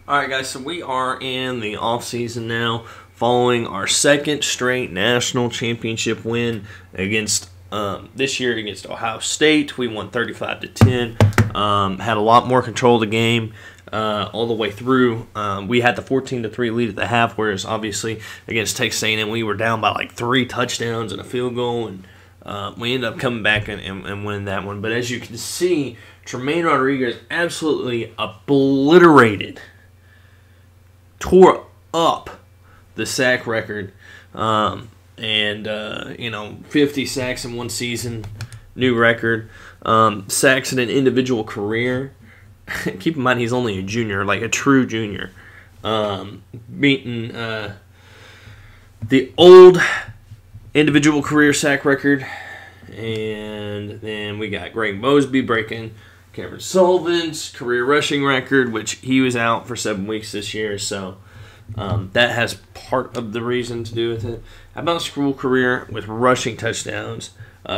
Alright guys, so we are in the off-season now, following our second straight national championship win against this year against Ohio State. We won 35-10. Had a lot more control of the game all the way through. We had the 14-3 lead at the half, whereas obviously against Texas A&M we were down by like 3 touchdowns and a field goal, and we ended up coming back and winning that one. But as you can see, Tremaine Rodriguez absolutely obliterated, tore up the sack record, and 50 sacks in one season, new record. Sacks in an individual career. Keep in mind he's only a junior, like a true junior. Beating the old individual career sack record, and then we got Greg Mosby breaking Cameron Sullivan's career rushing record, which he was out for 7 weeks this year, so that has part of the reason to do with it. How about school career with rushing touchdowns?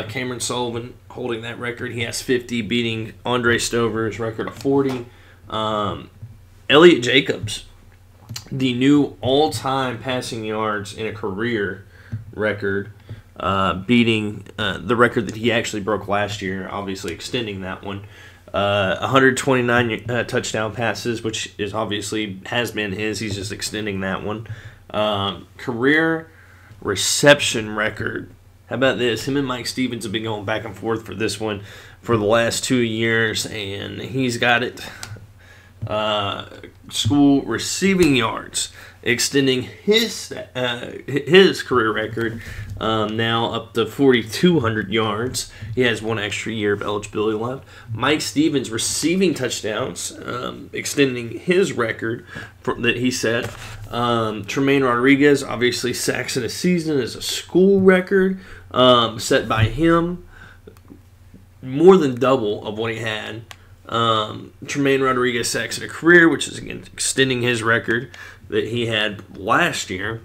Cameron Sullivan holding that record. He has 50, beating Andre Stover's record of 40. Elliott Jacobs, the new all-time passing yards in a career record, beating the record that he actually broke last year, obviously extending that one. 129 touchdown passes, which is obviously has been his. He's just extending that one. Career reception record. How about this? Him and Mike Stevens have been going back and forth for this one for the last 2 years, and he's got it. School receiving yards, extending his career record now up to 4,200 yards. He has 1 extra year of eligibility left. Mike Stevens receiving touchdowns, extending his record that he set. Tremaine Rodriguez, obviously sacks in a season, is a school record set by him, more than double of what he had. Tremaine Rodriguez sacks in a career, which is again extending his record that he had last year.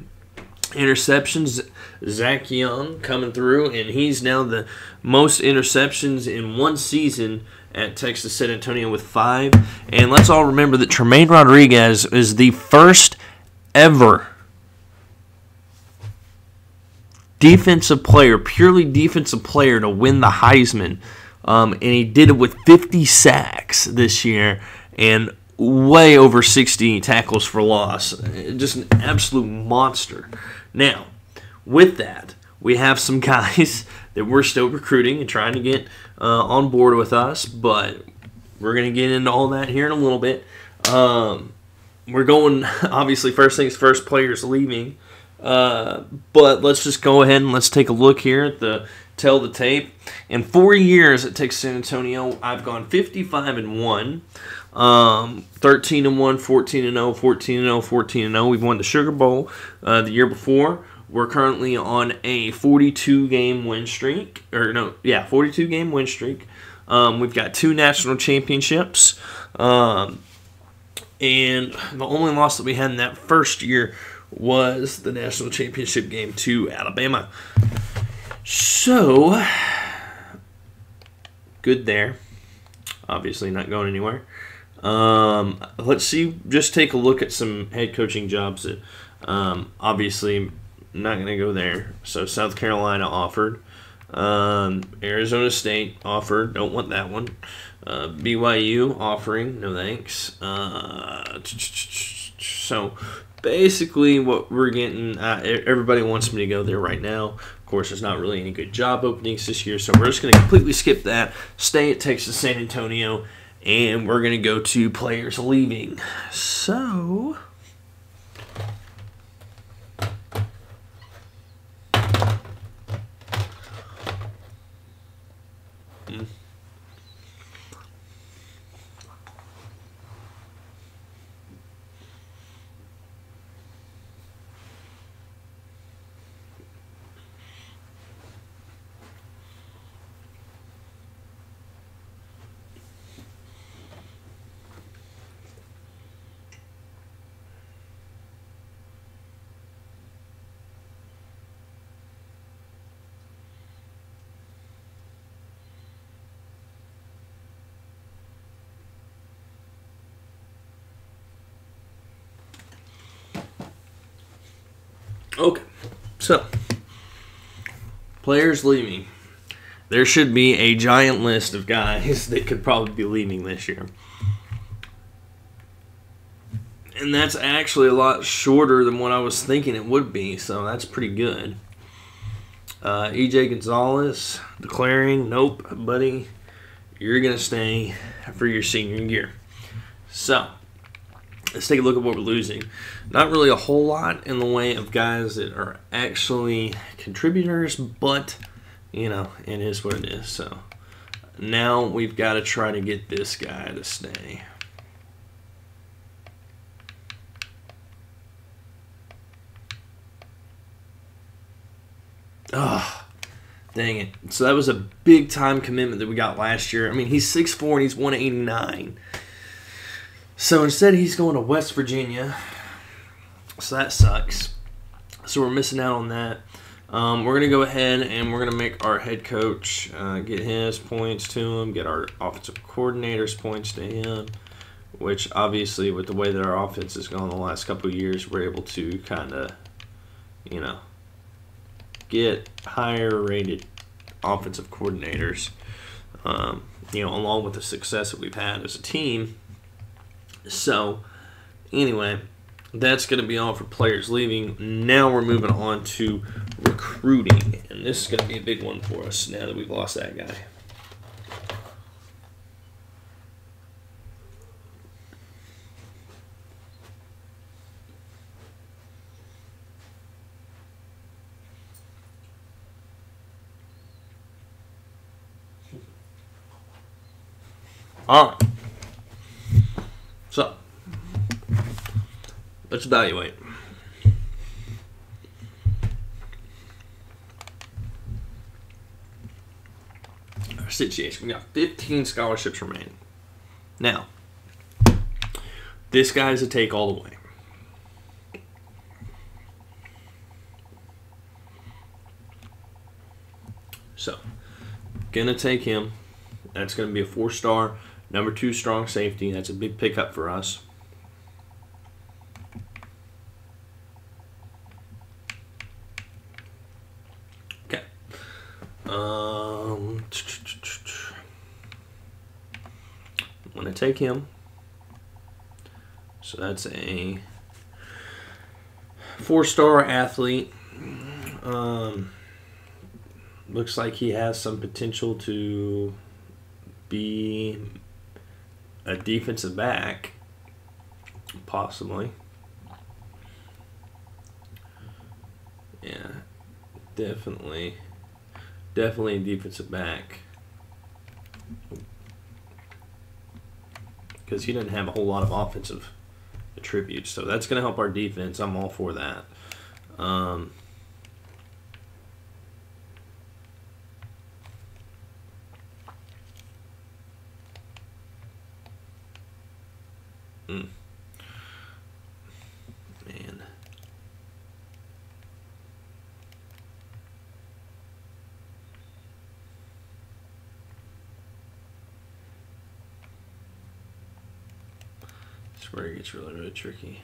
Interceptions, Zach Young coming through, and he's now the most interceptions in one season at Texas San Antonio with 5. And let's all remember that Tremaine Rodriguez is the first ever defensive player, purely defensive player, to win the Heisman. And he did it with 50 sacks this year and way over 60 tackles for loss. Just an absolute monster. Now, with that, we have some guys that we're still recruiting and trying to get on board with us, but we're going to get into all that here in a little bit. We're going, obviously, first things first, players leaving. But let's just go ahead and let's take a look here at the tell the tape. In 4 years at Texas San Antonio, I've gone 55-1, 13-1, 14-0, 14-0, 14-0. We've won the Sugar Bowl the year before. We're currently on a 42-game win streak. 42-game win streak. We've got 2 national championships. And the only loss that we had in that first year was the national championship game to Alabama. So, good there. Obviously not going anywhere. Let's see, just take a look at some head coaching jobs that obviously not going to go there. So, South Carolina offered. Arizona State offered. Don't want that one. BYU offering. No thanks. So, basically what we're getting, everybody wants me to go there right now. Of course, there's not really any good job openings this year, so we're just going to completely skip that, stay at Texas San Antonio, and we're going to go to players leaving. So, Okay, so players leaving. There should be a giant list of guys that could probably be leaving this year. And that's actually a lot shorter than what I was thinking it would be, so that's pretty good. E.J. Gonzalez declaring, nope, buddy, you're going to stay for your senior year. So, let's take a look at what we're losing. Not really a whole lot in the way of guys that are actually contributors, but, you know, it is what it is. So, now we've got to try to get this guy to stay. Oh, dang it. So that was a big time commitment that we got last year. I mean, he's 6'4" and he's 189. So instead he's going to West Virginia. So that sucks. So we're missing out on that. We're going to go ahead and we're going to make our head coach get his points to him, get our offensive coordinator's points to him, which obviously with the way that our offense has gone the last couple of years, we're able to kind of, you know, get higher rated offensive coordinators, you know, along with the success that we've had as a team. So, anyway, that's going to be all for players leaving. Now we're moving on to recruiting, and this is going to be a big one for us now that we've lost that guy. All right. So, let's evaluate. Our situation. We got 15 scholarships remaining. Now, this guy's a take all the way. So, gonna take him. That's gonna be a 4-star. Number 2 strong safety. That's a big pickup for us. Okay. I'm going to take him. So that's a 4-star athlete. Looks like he has some potential to be a defensive back, possibly. Yeah, definitely a defensive back, because he doesn't have a whole lot of offensive attributes, so that's going to help our defense. I'm all for that. Man. That's where it gets really, really tricky.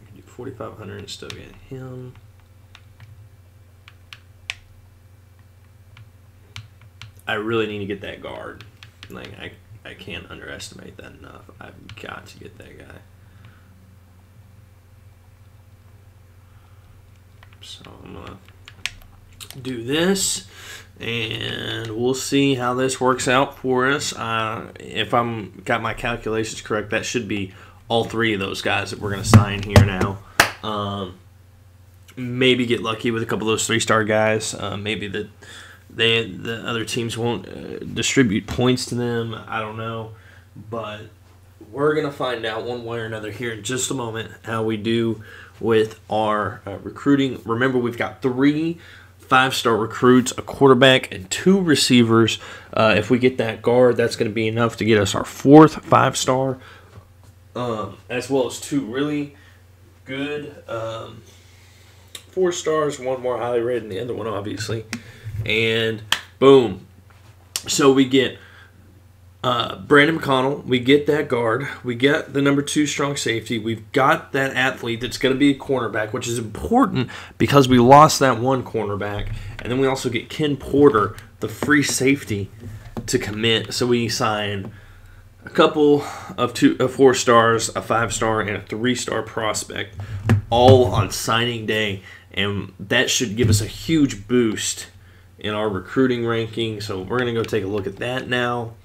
You can do 4,500 and still get him. I really need to get that guard. Like, I can't underestimate that enough. I've got to get that guy. So I'm going to do this, and we'll see how this works out for us. If I'm got my calculations correct, that should be all 3 of those guys that we're going to sign here now. Maybe get lucky with a couple of those 3-star guys. Maybe the other teams won't distribute points to them. I don't know. But we're going to find out one way or another here in just a moment how we do with our recruiting. Remember, we've got 3 5-star recruits, a quarterback, and 2 receivers. If we get that guard, that's going to be enough to get us our 4th 5-star, as well as 2 really good 4 stars, 1 more highly rated than the other one, obviously. And boom, So we get Brandon McConnell, we get that guard, we get the number 2 strong safety, we've got that athlete that's going to be a cornerback, which is important because we lost that one cornerback, and then we also get Ken Porter, the free safety, to commit. So we sign a couple of 4 stars, a 5-star, and a 3-star prospect, all on signing day, and that should give us a huge boost in our recruiting ranking. So we're going to go take a look at that now.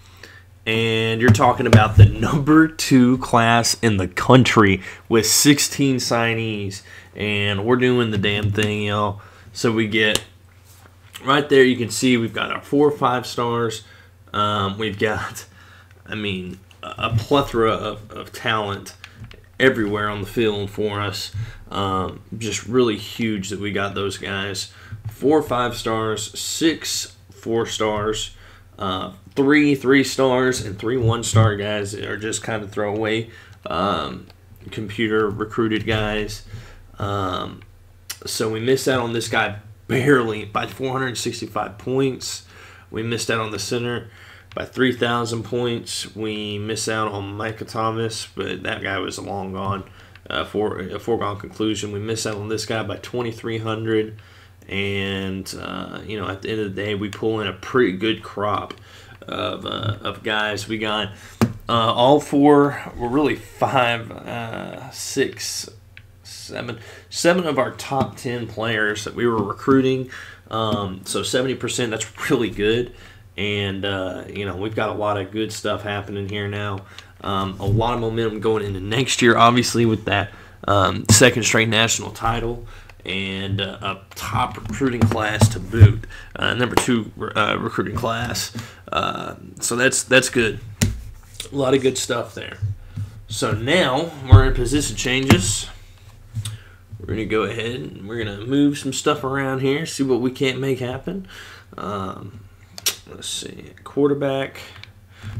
And you're talking about the number 2 class in the country with 16 signees. And we're doing the damn thing, y'all. So we get, right there you can see we've got our 4 5-stars. We've got, a plethora of talent everywhere on the field for us. Just really huge that we got those guys. 4 5-stars, 6 4-stars. 3 3-stars and 3 1-star guys are just kind of throwaway computer recruited guys. So we missed out on this guy barely by 465 points. We missed out on the center by 3,000 points. We missed out on Micah Thomas, but that guy was long gone for a foregone conclusion. We missed out on this guy by 2,300. And, at the end of the day, we pull in a pretty good crop of guys. We got all 4, well, really 5, 6, 7 of our top 10 players that we were recruiting. So 70%, that's really good. And, we've got a lot of good stuff happening here now. A lot of momentum going into next year, obviously, with that second straight national title. And a top recruiting class to boot, number 2 recruiting class. So that's good. A lot of good stuff there. So now we're in position changes. We're going to go ahead and we're going to move some stuff around here, see what we can't make happen. Let's see, quarterback.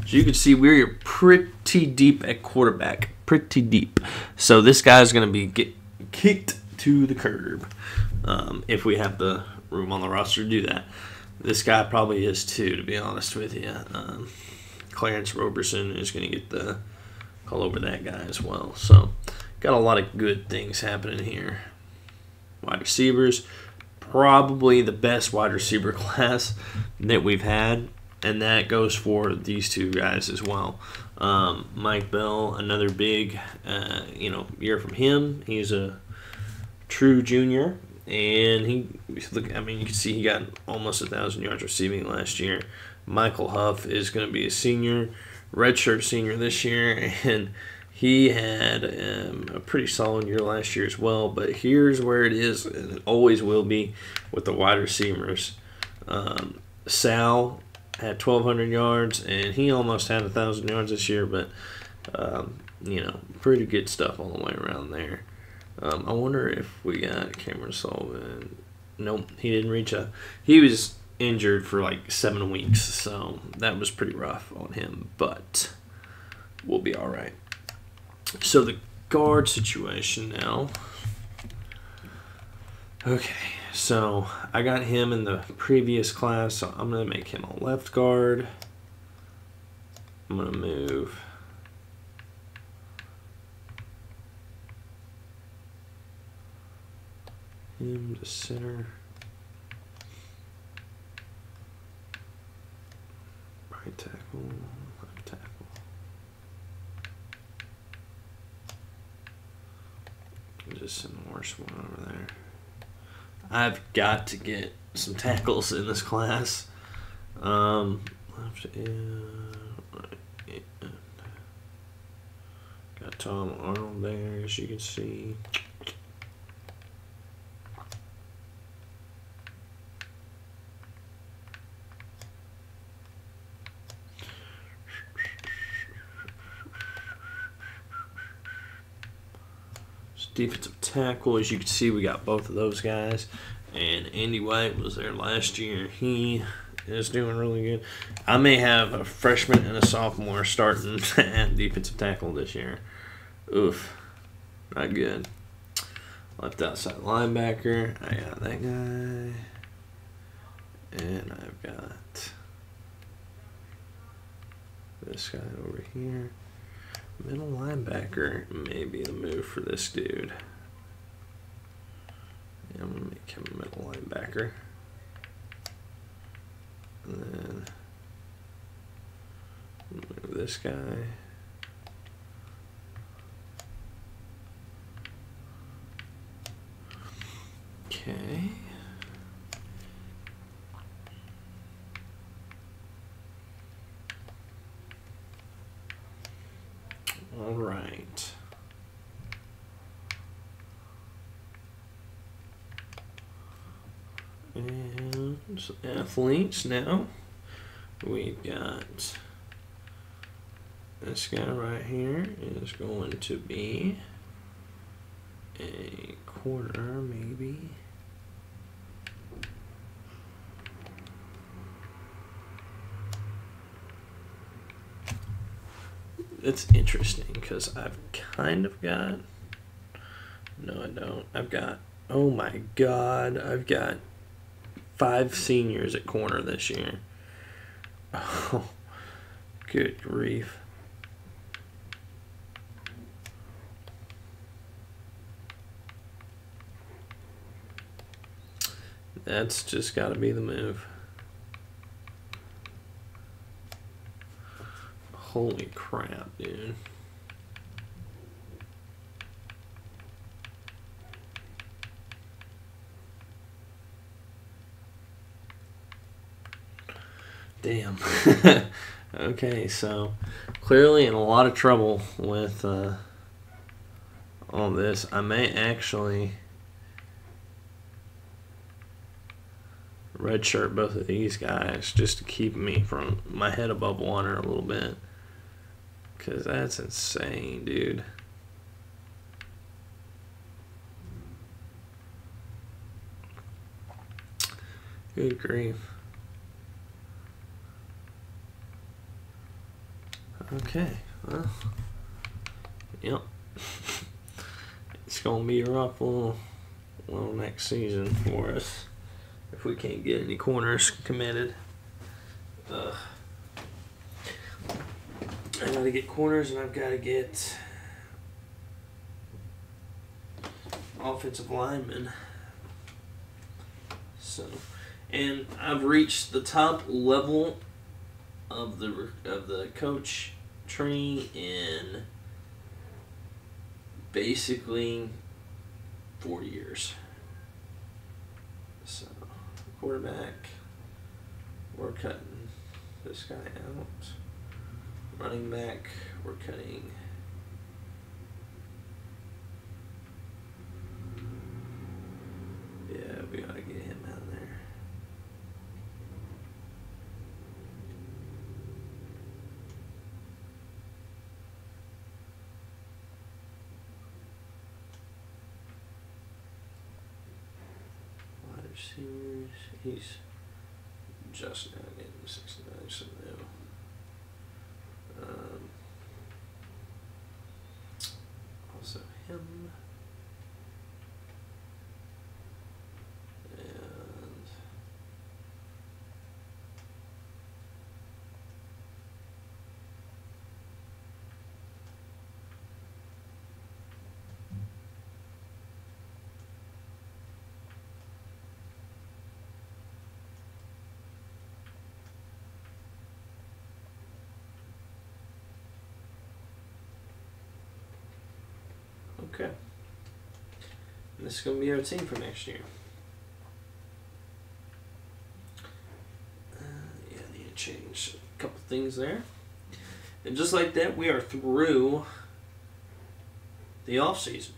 So you can see we're pretty deep at quarterback, pretty deep. So this guy's going to be kicked to the curb if we have the room on the roster to do that. This guy probably is too, to be honest with you. Clarence Roberson is going to get the call over that guy as well. So got a lot of good things happening here. Wide receivers, probably the best wide receiver class that we've had, and that goes for these 2 guys as well. Mike Bell, another big year from him. He's a true junior, and you can see he got almost 1,000 yards receiving last year. Michael Huff is going to be a senior, redshirt senior this year, and he had a pretty solid year last year as well. But here's where it is, and it always will be, with the wide receivers. Sal had 1,200 yards, and he almost had 1,000 yards this year, but pretty good stuff all the way around there. I wonder if we got Cameron Sullivan. Nope, he didn't reach a. He was injured for like 7 weeks, so that was pretty rough on him, but we'll be all right. So the guard situation now. Okay, so I got him in the previous class, so I'm going to make him a left guard. I'm going to move him to center. Right tackle, left tackle. Just send the worst one over there. I've got to get some tackles in this class. Left end, right end. Got Tom Arnold there, as you can see. Defensive tackle, as you can see, we got both of those guys. And Andy White was there last year. He is doing really good. I may have a freshman and a sophomore starting at defensive tackle this year. Oof, not good. Left outside linebacker, I got that guy. And I've got this guy over here. Middle linebacker may be the move for this dude. Yeah, I'm going to make him a middle linebacker. And then move this guy. Okay. All right. And athletes now. We've got this guy right here is going to be a corner, maybe. It's interesting because I've kind of got, no I don't, I've got, oh my god, I've got 5 seniors at corner this year. Oh, good grief. That's just got to be the move. Holy crap, dude. Damn. Okay, so clearly in a lot of trouble with all this. I may actually redshirt both of these guys just to keep me from my head above water a little bit. Because that's insane, dude. Good grief. Okay, well, yep. It's going to be a rough little next season for us if we can't get any corners committed. I got to get corners and I've got to get offensive linemen. So, and I've reached the top level of the coach tree in basically 4 years. So, quarterback, we're cutting this guy out. Running back, we're cutting. Yeah, we ought to get him out of there. Wide receivers, he's just now getting 69, so no. Also him. And okay. And this is going to be our team for next year. Yeah, I need to change a couple things there. And just like that, we are through the offseason.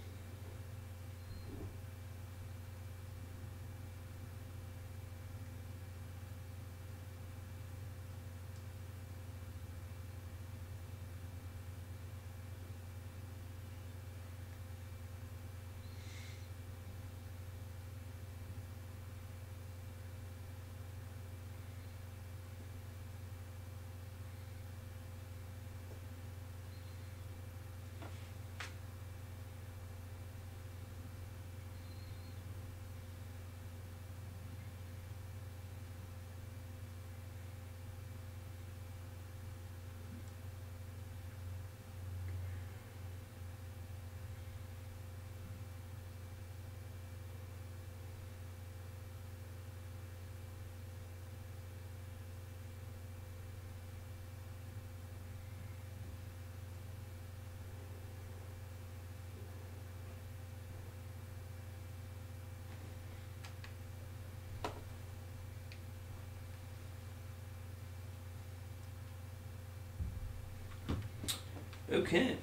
Okay.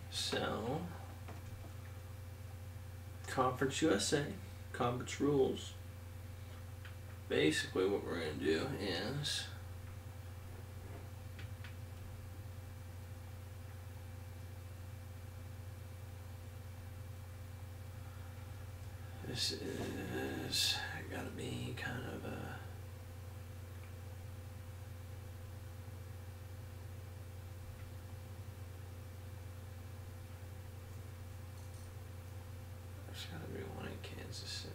So, Conference USA, conference rules. Basically what we're going to do is this is got to be kind of a there's got to be one in Kansas City.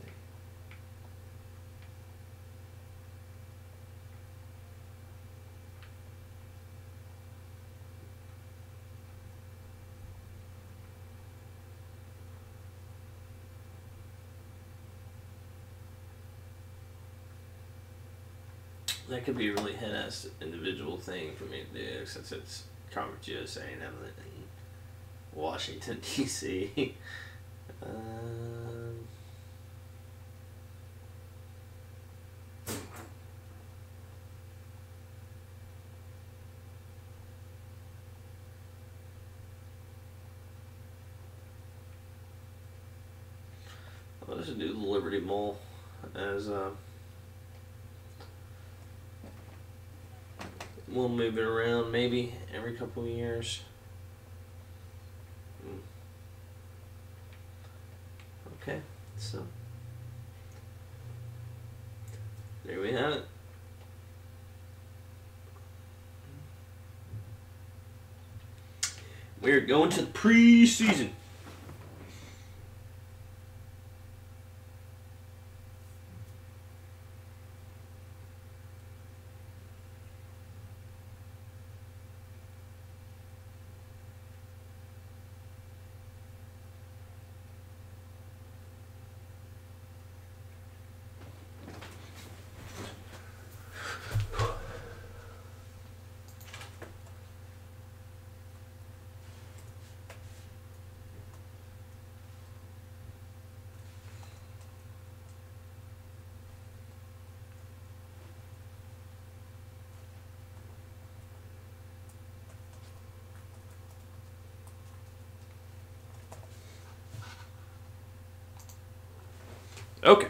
That could be a really head-ass individual thing for me to do, since it's Conference USA and I'm in Washington, D.C. Let's just do the Liberty Bowl as we'll move it around maybe every couple of years. Okay, so there we have it. We're going to the preseason. Okay.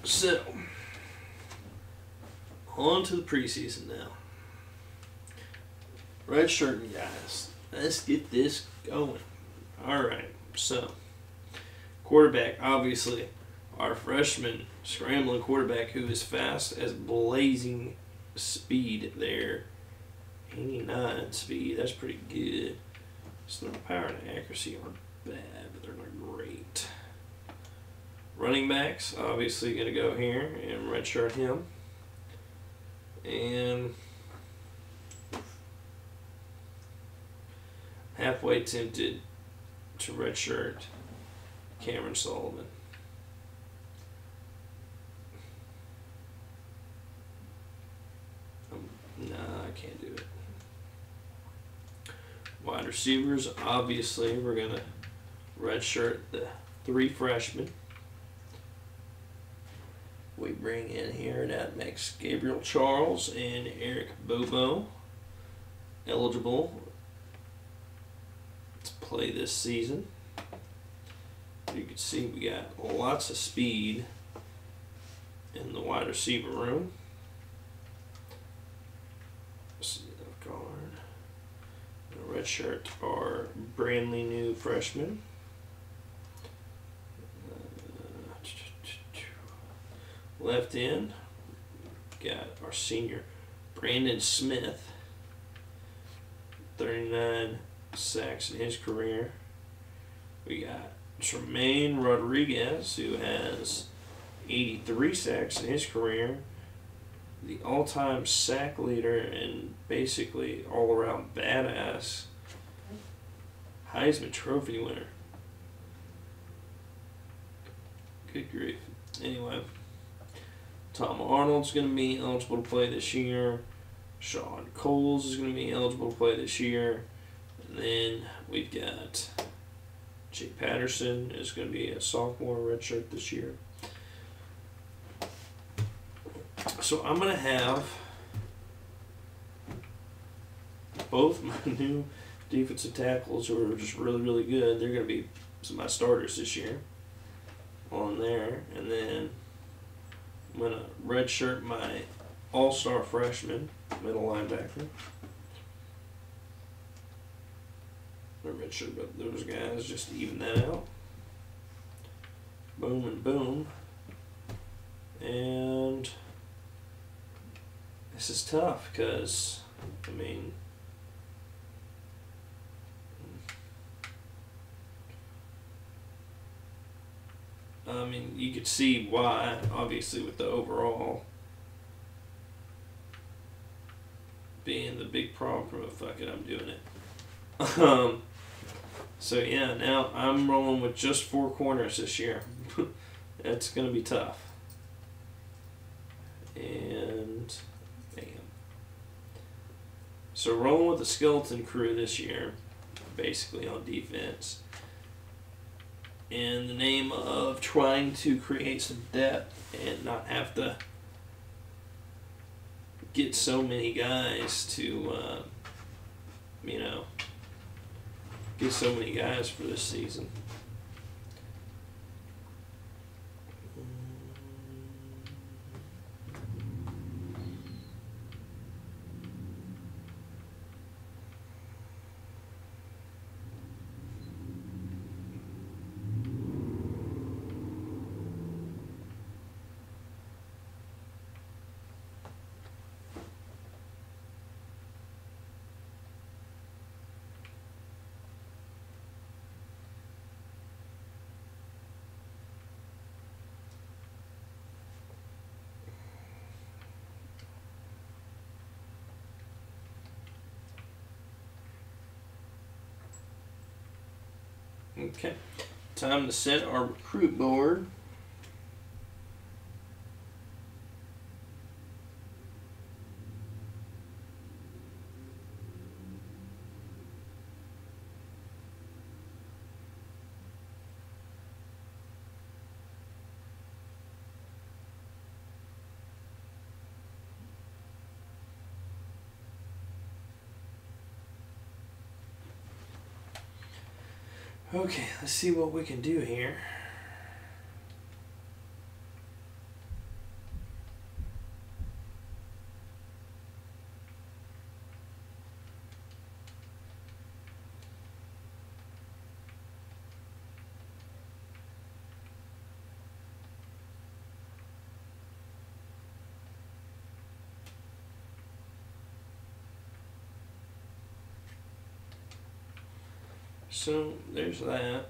So, on to the preseason now. Red shirt, guys. Let's get this going. Alright, so, quarterback, obviously, our freshman scrambling quarterback who is fast as blazing speed there. 89 speed, that's pretty good. So, their power and accuracy aren't bad, but they're not great. Running backs, obviously going to go here and redshirt him. And halfway tempted to redshirt Cameron Sullivan. Nah, I can't do it. Wide receivers, obviously, we're going to redshirt the 3 freshmen. We bring in here, that makes Gabriel Charles and Eric Bobo eligible to play this season. You can see we got lots of speed in the wide receiver room. Guard. The red shirt are brandly new freshmen. Left end, got our senior Brandon Smith, 39 sacks in his career. We got Tremaine Rodriguez, who has 83 sacks in his career. The all-time sack leader and basically all-around badass Heisman Trophy winner. Good grief. Anyway. Tom Arnold's going to be eligible to play this year. Sean Coles is going to be eligible to play this year. And then we've got Jay Patterson is going to be a sophomore redshirt this year. So I'm going to have both my new defensive tackles who are just really, really good. They're going to be some of my starters this year on there. And then I'm going to redshirt my all-star freshman, middle linebacker. I'm redshirt both those guys just to even that out. Boom and boom. And this is tough because, I mean, you could see why, obviously, with the overall being the big problem. Fuck it, I'm doing it. So yeah, now I'm rolling with just 4 corners this year. That's going to be tough. And bam. So rolling with the skeleton crew this year, basically on defense, in the name of trying to create some depth and not have to get so many guys to, get so many guys for this season. Okay, time to set our recruit board. Okay, let's see what we can do here. So there's that.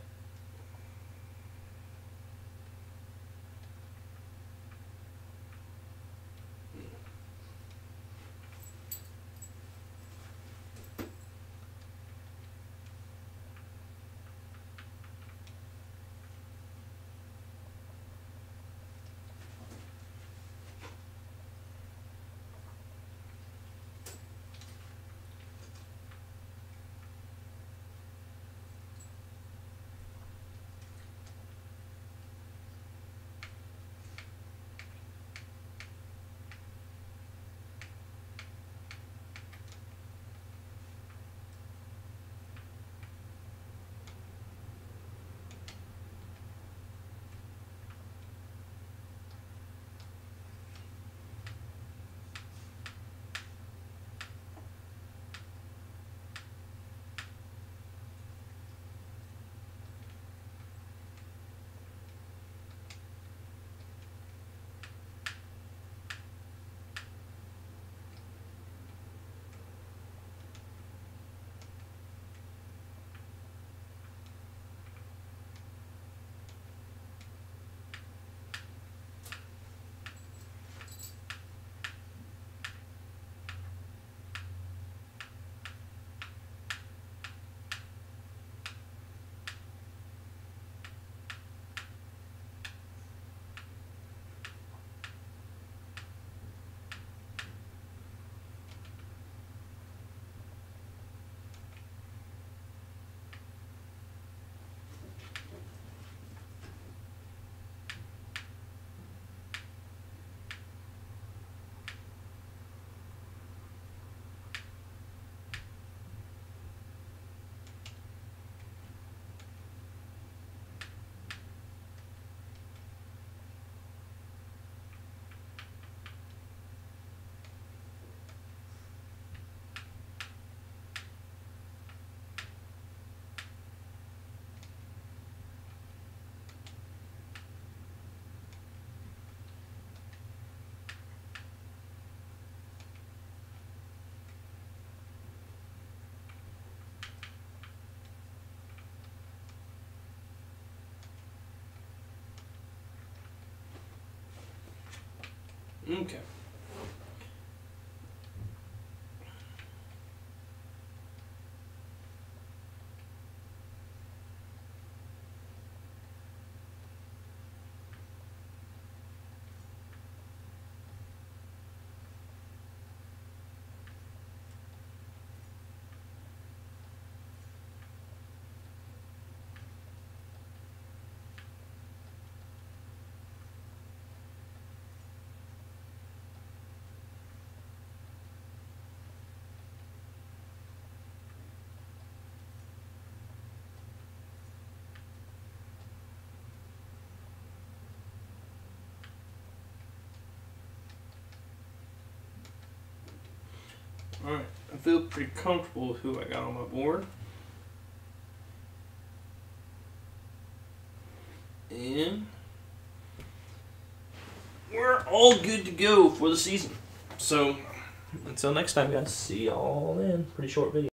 Okay. Alright, I feel pretty comfortable with who I got on my board. And we're all good to go for the season. So, until next time, guys. See y'all then. Pretty short video.